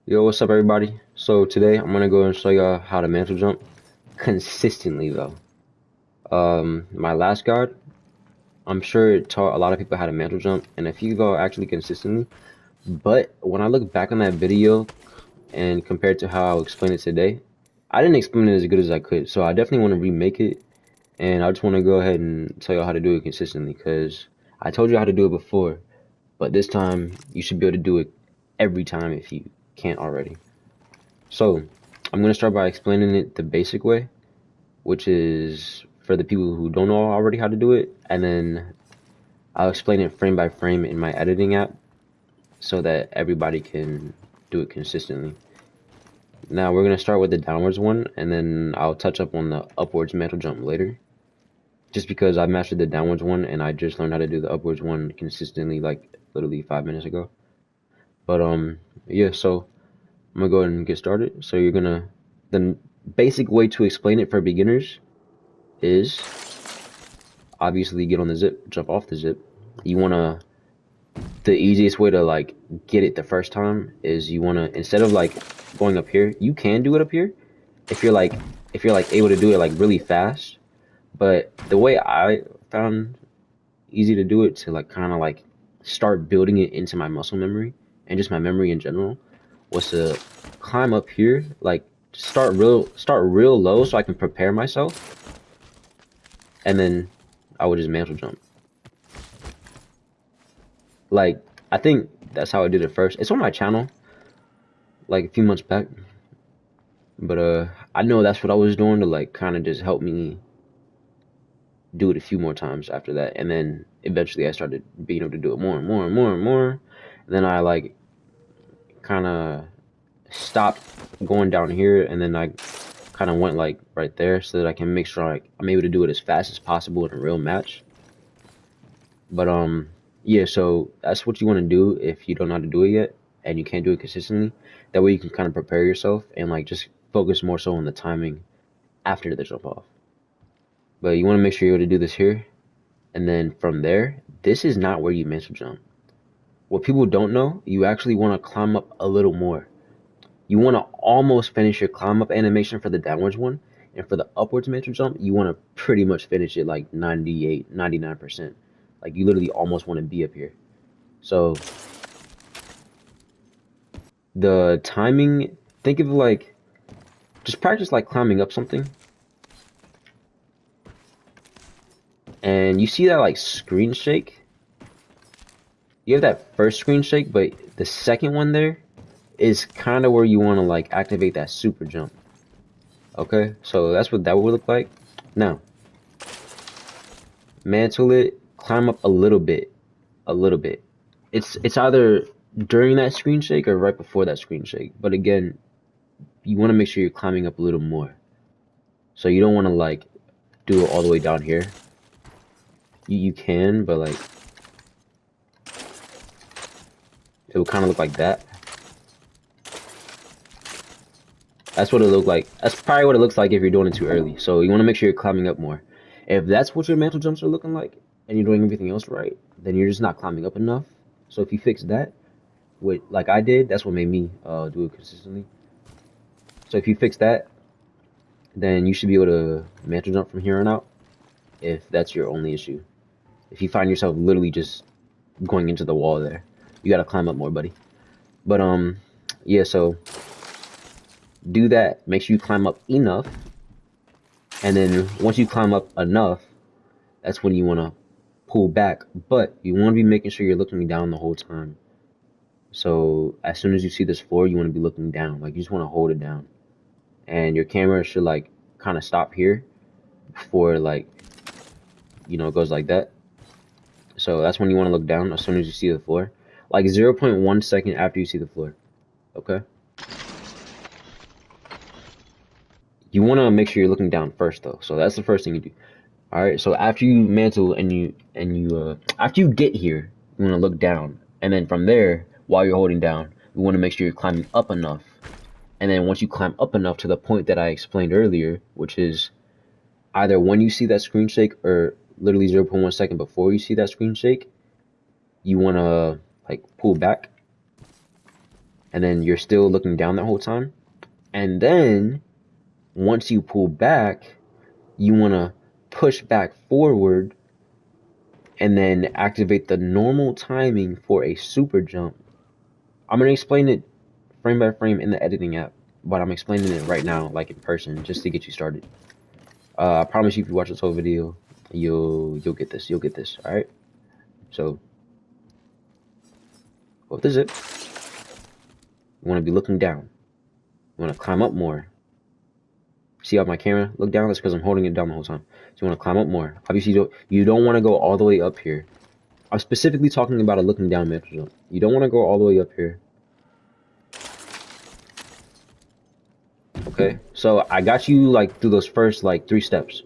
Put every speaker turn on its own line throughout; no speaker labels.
Yo, what's up, everybody? So today I'm gonna go and show y'all how to mantle jump consistently, though. My last guide, I'm sure it taught a lot of people how to mantle jump, and if you go actually consistently. But when I look back on that video and compared to how I'll explain it today, I didn't explain it as good as I could. So I definitely want to remake it, and I just want to go ahead and tell y'all how to do it consistently, because I told you how to do it before, but this time you should be able to do it every time if you can't already. So, I'm going to start by explaining it the basic way, which is for the people who don't know already how to do it, and then I'll explain it frame by frame in my editing app so that everybody can do it consistently. Now, we're going to start with the downwards one, and then I'll touch up on the upwards mantle jump later, just because I mastered the downwards one and I just learned how to do the upwards one consistently, like literally 5 minutes ago. But, yeah, so I'm gonna go ahead and get started. So the basic way to explain it for beginners is obviously get on the zip, jump off the zip. The easiest way to like get it the first time is instead of like going up here, you can do it up here if you're like able to do it like really fast. But the way I found easy to do it to like kind of like start building it into my muscle memory and just my memory in general was to climb up here, like start real low so I can prepare myself, and then I would just mantle jump. Like I think that's how I did it first. It's on my channel like a few months back, but I know that's what I was doing to like kind of just help me do it a few more times after that, and then eventually I started being able to do it more and more and more and more. And then I like kind of stopped going down here, and then I kind of went like right there so that I can make sure I'm able to do it as fast as possible in a real match. But yeah, so that's what you want to do if you don't know how to do it yet and you can't do it consistently. That way you can kind of prepare yourself and like just focus more so on the timing after the jump off. But you want to make sure you're able to do this here, and then from there, this is not where you mantle jump. What people don't know, you actually want to climb up a little more. You want to almost finish your climb up animation for the downwards one, and for the upwards mantle jump, you want to pretty much finish it like 98, 99%. Like you literally almost want to be up here. So the timing, think of like, just practice like climbing up something. And you see that like screen shake? You have that first screen shake, but the second one there is kind of where you want to like activate that super jump. Okay, so that's what that would look like. Now, mantle it, climb up a little bit, a little bit. It's either during that screen shake or right before that screen shake. But again, you want to make sure you're climbing up a little more. So you don't want to like do it all the way down here. You can, but like it will kind of look like that. That's what it looked like. That's probably what it looks like if you're doing it too early. So you want to make sure you're climbing up more. If that's what your mantle jumps are looking like, and you're doing everything else right, then you're just not climbing up enough. So if you fix that, like I did, that's what made me do it consistently. So if you fix that, then you should be able to mantle jump from here on out. If that's your only issue, if you find yourself literally just going into the wall there, you gotta climb up more, buddy. But yeah. So do that. Make sure you climb up enough, and then once you climb up enough, that's when you want to pull back. But you want to be making sure you're looking down the whole time. So as soon as you see this floor, you want to be looking down. Like you just want to hold it down, and your camera should like kind of stop here before like it goes like that. So that's when you want to look down as soon as you see the floor, like 0.1 second after you see the floor. Okay. You want to make sure you're looking down first though. So that's the first thing you do. All right. So after you mantle and after you get here, you want to look down, and then from there, while you're holding down, you want to make sure you're climbing up enough. And then once you climb up enough to the point that I explained earlier, which is either when you see that screen shake or literally 0.1 second before you see that screen shake, you want to like pull back. and then you're still looking down the whole time. And then once you pull back, you want to push back forward and then activate the normal timing for a super jump. I'm going to explain it frame by frame in the editing app, but I'm explaining it right now, like in person, just to get you started. I promise you, if you watch this whole video, you'll get this. You'll get this. All right. So, well, this is it. You want to be looking down. You want to climb up more. See how my camera look down? That's because I'm holding it down the whole time. So you want to climb up more. Obviously, you don't want to go all the way up here. I'm specifically talking about a looking down mantle jump. You don't want to go all the way up here. Okay, so I got you like through those first like 3 steps.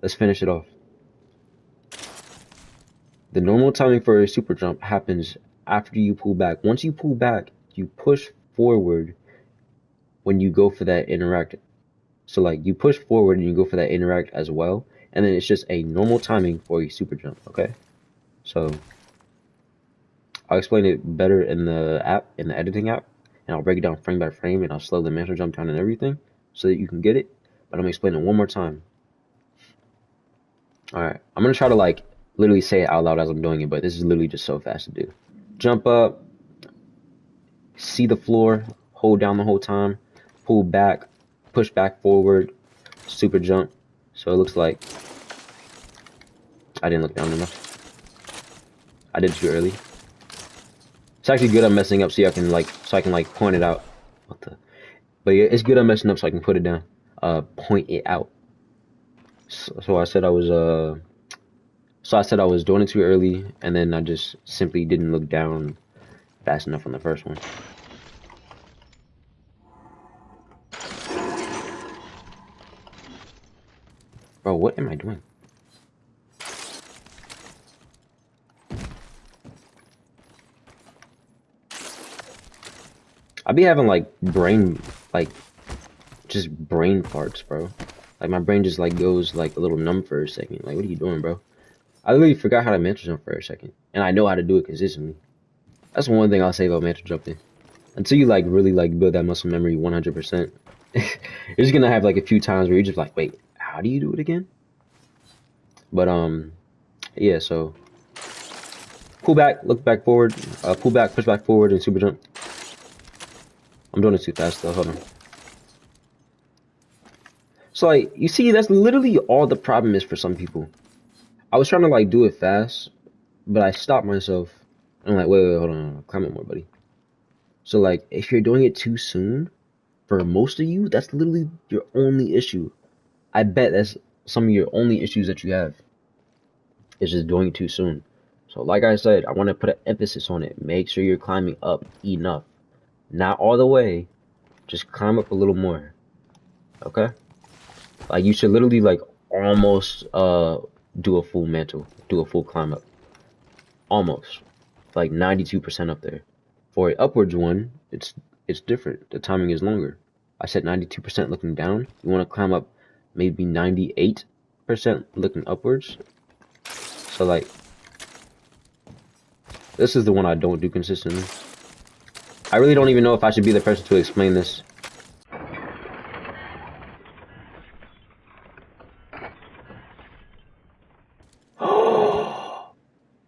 Let's finish it off. The normal timing for a super jump happens after you pull back. Once you pull back, you push forward when you go for that interact. So like you push forward and you go for that interact as well, and then it's just a normal timing for a super jump. Okay, so I'll explain it better in the app, in the editing app, and I'll break it down frame by frame, and I'll slow the mantle jump down and everything so that you can get it. But I'm gonna explain it one more time. All right, I'm gonna try to like literally say it out loud as I'm doing it, but this is literally just so fast to do. Jump up, see the floor, hold down the whole time, pull back, push back forward, super jump. So it looks like I didn't look down enough. I did it too early. It's actually good I'm messing up so I can like point it out. What the? But yeah, it's good I'm messing up so I can put it down. Point it out. So I said I was doing it too early, and then I just simply didn't look down fast enough on the first one. Bro, what am I doing? I be having like just brain farts, bro. Like my brain just like goes like a little numb for a second. Like, what are you doing, bro? I literally forgot how to mantle jump for a second, and I know how to do it consistently. That's one thing I'll say about mantle jumping. Until you like really like build that muscle memory 100%, you're just gonna have like a few times where you're just like, wait, how do you do it again? But yeah. So pull back, look back forward, pull back, push back forward, and super jump. I'm doing it too fast though. Hold on. So like you see, that's literally all the problem is for some people. I was trying to like do it fast, but I stopped myself. I'm like, wait, hold on, climb up more, buddy. So like, if you're doing it too soon, for most of you, that's literally your only issue. I bet that's some of your only issues that you have. Is just doing it too soon. So like I said, I want to put an emphasis on it. Make sure you're climbing up enough. Not all the way. Just climb up a little more. Okay? Like you should literally like almost do a full mantle. Do a full climb up. Almost. Like 92% up there. For a upwards one, it's different. The timing is longer. I said 92% looking down. You want to climb up maybe 98% looking upwards. So like this is the one I don't do consistently. I really don't even know if I should be the person to explain this.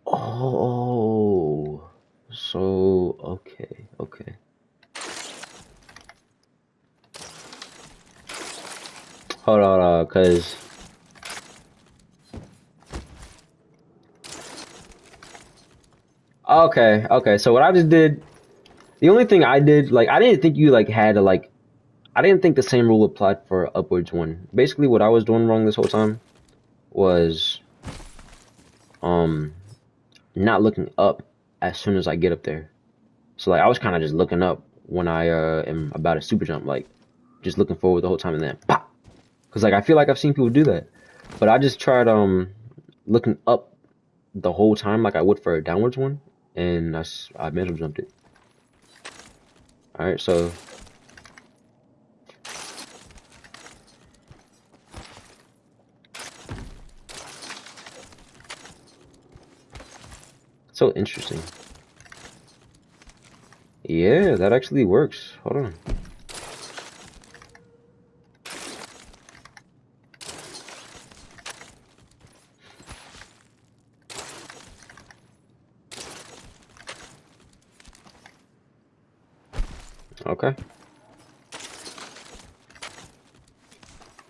Oh, so okay. Hold on, cause okay. So what I just did, the only thing I did, like I didn't think you like had to like, I didn't think the same rule applied for upwards one. Basically, what I was doing wrong this whole time was um not looking up as soon as I get up there. So like I was kind of just looking up when I am about to super jump, like just looking forward the whole time and then pop. Cause like I feel like I've seen people do that, but I just tried looking up the whole time like I would for a downwards one, and I mantle jumped it. All right, so so interesting. Yeah, that actually works. Hold on. Okay.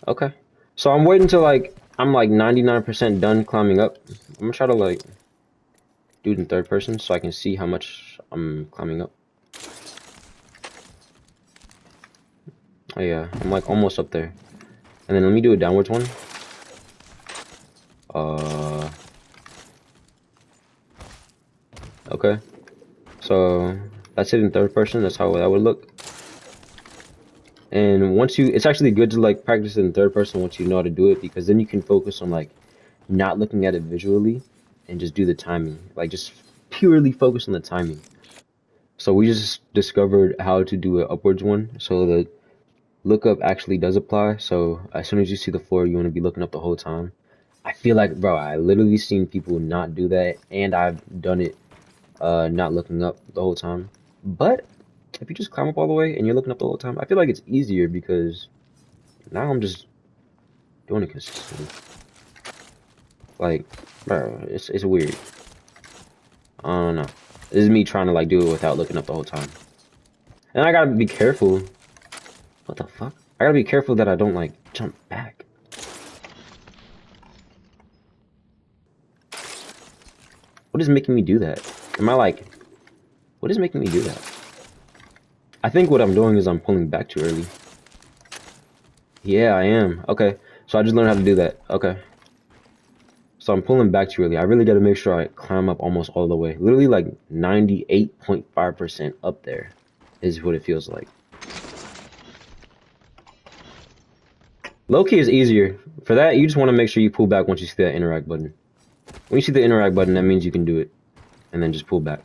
Okay. So I'm waiting till like I'm like 99% done climbing up. I'm gonna try to like do it in third person so I can see how much I'm climbing up. Oh yeah, I'm like almost up there. And then let me do a downwards one. Uh, okay. So that's it in third person. That's how that would look. And once you, it's actually good to like practice it in third person once you know how to do it, because then you can focus on like not looking at it visually and just do the timing. Like just purely focus on the timing. So we just discovered how to do an upwards one. So the lookup actually does apply. So as soon as you see the floor, you want to be looking up the whole time. I feel like, bro, I literally seen people not do that, and I've done it not looking up the whole time. But if you just climb up all the way and you're looking up the whole time, I feel like it's easier because now I'm just doing it consistently. Like, bro, it's weird. I don't know. This is me trying to like do it without looking up the whole time. And I gotta be careful. What the fuck? I gotta be careful that I don't like jump back. What is making me do that? Am I like, what is making me do that? I think what I'm doing is I'm pulling back too early. Yeah, I am. Okay. So I just learned how to do that. Okay. So I'm pulling back too early. I really got to make sure I climb up almost all the way. Literally like 98.5% up there is what it feels like. Low key is easier. For that, you just want to make sure you pull back once you see that interact button. When you see the interact button, that means you can do it. And then just pull back.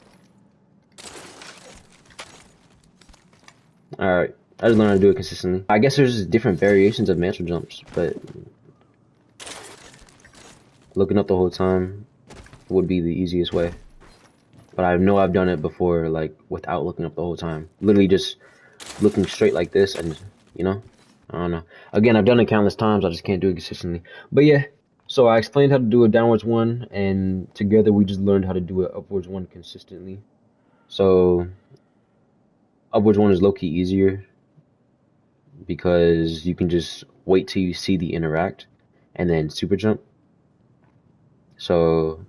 Alright. I just learned how to do it consistently. I guess there's just different variations of mantle jumps, but looking up the whole time would be the easiest way. But I know I've done it before, like, without looking up the whole time. Literally just looking straight like this and, you know? I don't know. Again, I've done it countless times, I just can't do it consistently. But yeah, so I explained how to do a downwards one, and together we just learned how to do an upwards one consistently. So, upwards one is low-key easier because you can just wait till you see the interact and then super jump. So,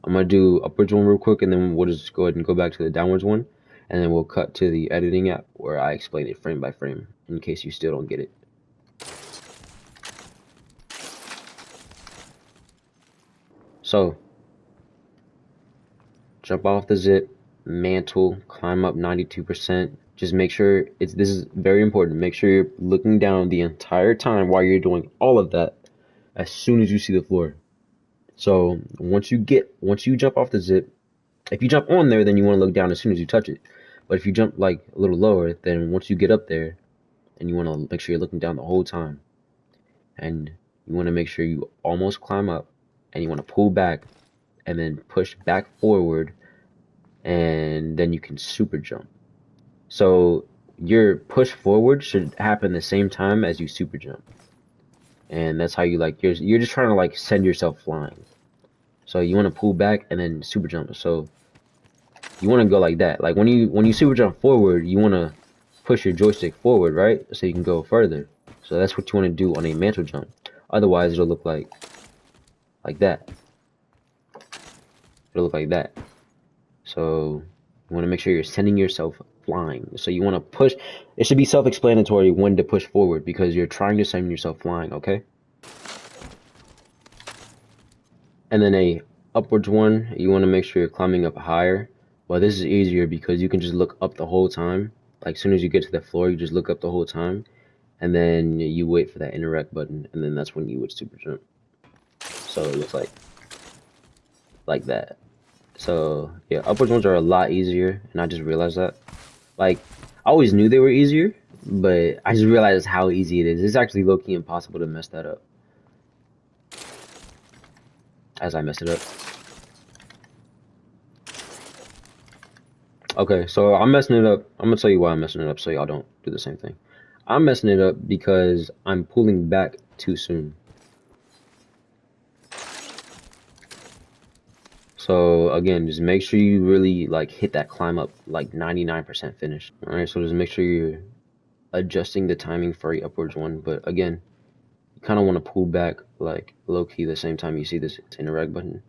I'm gonna do upwards one real quick, and then we'll just go ahead and go back to the downwards one, and then we'll cut to the editing app where I explain it frame by frame in case you still don't get it. So, jump off the zip, mantle, climb up 92%. Just make sure this is very important. Make sure you're looking down the entire time while you're doing all of that as soon as you see the floor. So, once you jump off the zip, if you jump on there, then you want to look down as soon as you touch it. But if you jump like a little lower, then once you get up there, and you want to make sure you're looking down the whole time, and you want to make sure you almost climb up, and you want to pull back and then push back forward, and then you can super jump. So your push forward should happen the same time as you super jump, and that's how you like you're just trying to like send yourself flying. So you want to pull back and then super jump. So you want to go like that. Like when you super jump forward, you want to push your joystick forward, right? So you can go further. So that's what you want to do on a mantle jump. Otherwise, it'll look like that. It'll look like that. So you want to make sure you're sending yourself flying. So you want to push. It should be self-explanatory when to push forward because you're trying to send yourself flying, okay? And then a upwards one, you want to make sure you're climbing up higher. Well, this is easier because you can just look up the whole time. Like, as soon as you get to the floor, you just look up the whole time. And then you wait for that interact button. And then that's when you would super jump. So it looks like that. So, yeah, upwards ones are a lot easier. And I just realized that. Like, I always knew they were easier. But I just realized how easy it is. It's actually low-key impossible to mess that up. As I mess it up. Okay, so I'm messing it up. I'm gonna tell you why I'm messing it up so y'all don't do the same thing. I'm messing it up because I'm pulling back too soon. So again, just make sure you really like hit that climb up like 99% finish. All right, so just make sure you're adjusting the timing for a upwards one. But again, you kind of want to pull back like low key the same time you see this interact button.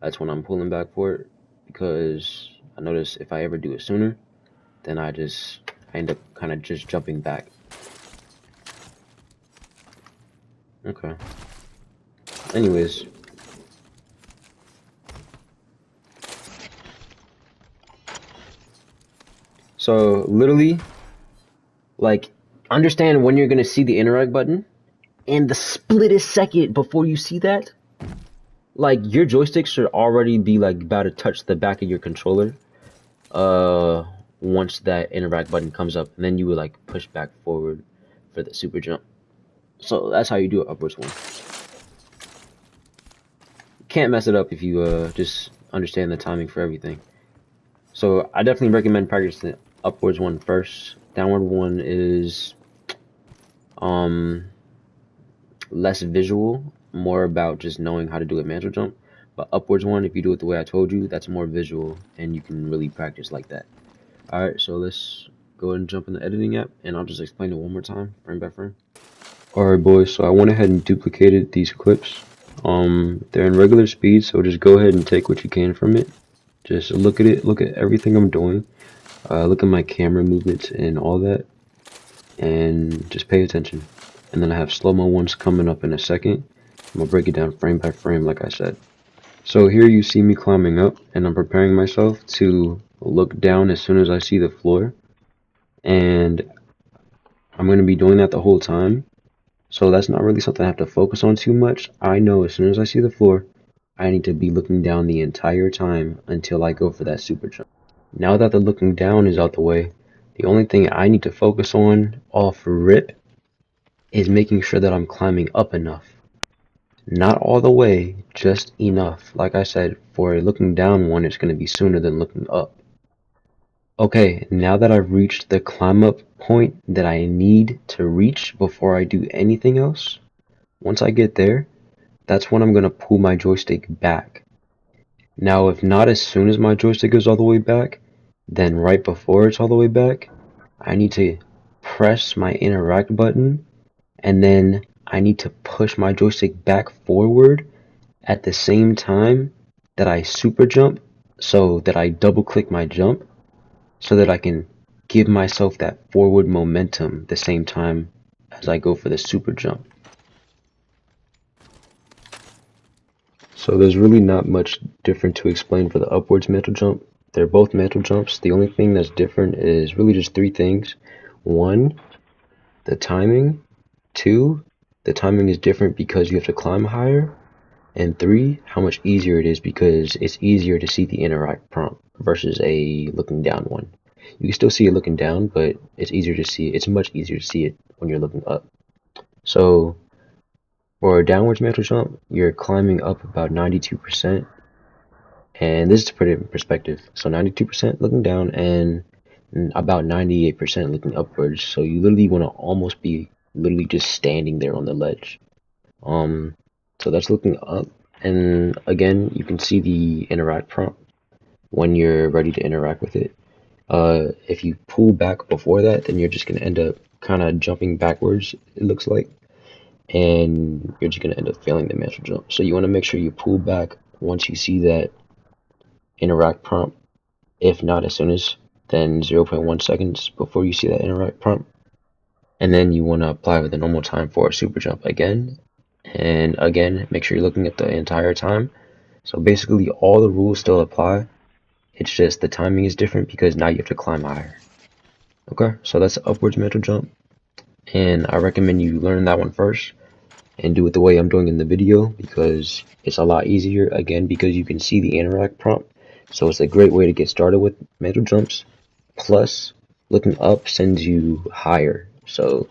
That's when I'm pulling back for it because I notice if I ever do it sooner, then I end up kind of just jumping back. Okay. Anyways, so literally, like, understand when you're gonna see the interact button, and the split second before you see that, like, your joystick should already be like about to touch the back of your controller. Once that interact button comes up, and then you would like push back forward for the super jump. So that's how you do it upwards one. Can't mess it up if you just understand the timing for everything. So I definitely recommend practicing the upwards one first. Downward one is less visual, more about just knowing how to do a mantle jump. But upwards one, if you do it the way I told you, that's more visual and you can really practice like that. Alright, so let's go ahead and jump in the editing app and I'll just explain it one more time, frame by frame. Alright boys, so I went ahead and duplicated these clips. They're in regular speed, so just go ahead and take what you can from it. Just look at it, look at everything I'm doing. Look at my camera movements and all that, and just pay attention. And then I have slow-mo ones coming up in a second. I'm gonna break it down frame by frame like I said. So here you see me climbing up, and I'm preparing myself to look down as soon as I see the floor. And I'm gonna be doing that the whole time. So that's not really something I have to focus on too much. I know as soon as I see the floor, I need to be looking down the entire time until I go for that super jump. Now that the looking down is out the way, the only thing I need to focus on off rip is making sure that I'm climbing up enough. Not all the way, just enough. Like I said, for a looking down one, it's going to be sooner than looking up. Okay, now that I've reached the climb up point that I need to reach before I do anything else, once I get there, that's when I'm going to pull my joystick back. Now, if not as soon as my joystick is all the way back, then right before it's all the way back, I need to press my interact button, and then I need to push my joystick back forward at the same time that I super jump, so that I double click my jump, so that I can give myself that forward momentum the same time as I go for the super jump. So there's really not much different to explain for the upwards mantle jump. They're both mantle jumps. The only thing that's different is really just three things. One, the timing. Two, the timing is different because you have to climb higher. And three, how much easier it is because it's easier to see the interact prompt versus a looking down one. You can still see it looking down, but it's easier to see. It's much easier to see it when you're looking up. So for a downwards mantle jump, you're climbing up about 92%. And this is to put it in perspective. So 92% looking down and about 98% looking upwards. So you literally want to almost be literally just standing there on the ledge. So that's looking up. And again, you can see the interact prompt when you're ready to interact with it. If you pull back before that, then you're just going to end up kind of jumping backwards, it looks like. And you're just going to end up failing the mantle jump. So you want to make sure you pull back once you see that interact prompt. If not as soon as, then 0.1 seconds before you see that interact prompt. And then you want to apply with the normal time for a super jump again. And again, make sure you're looking at the entire time. So basically all the rules still apply. It's just the timing is different because now you have to climb higher. Okay, so that's the upwards mantle jump. And I recommend you learn that one first and do it the way I'm doing in the video because it's a lot easier, again, because you can see the interact prompt. So it's a great way to get started with mantle jumps. Plus, looking up sends you higher. So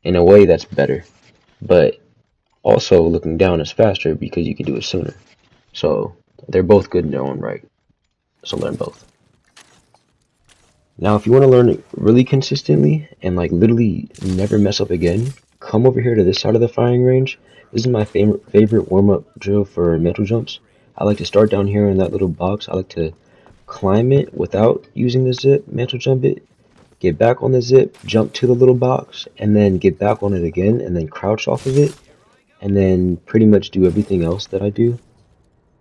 in a way, that's better. But also, looking down is faster because you can do it sooner. So they're both good in their own right. So learn both. Now, if you want to learn it really consistently and like literally never mess up again, come over here to this side of the firing range. This is my favorite warm-up drill for mantle jumps. I like to start down here in that little box. I like to climb it without using the zip, mantle jump it, get back on the zip, jump to the little box, and then get back on it again, and then crouch off of it, and then pretty much do everything else that I do.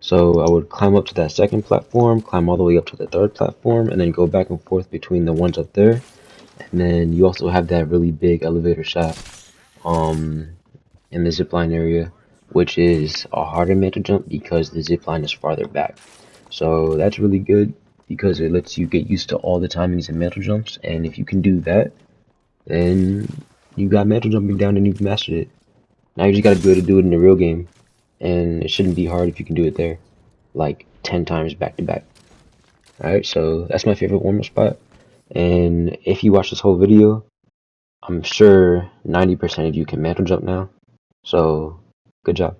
So I would climb up to that second platform, climb all the way up to the third platform, and then go back and forth between the ones up there. And then you also have that really big elevator shaft in the zipline area, which is a harder mantle jump because the zipline is farther back. So that's really good because it lets you get used to all the timings and mantle jumps. And if you can do that, then you got mantle jumping down and you've mastered it. Now you just gotta be able to do it in the real game. And it shouldn't be hard if you can do it there, like 10 times back to back. Alright, so that's my favorite warm-up spot. And if you watch this whole video, I'm sure 90% of you can mantle jump now. So, good job.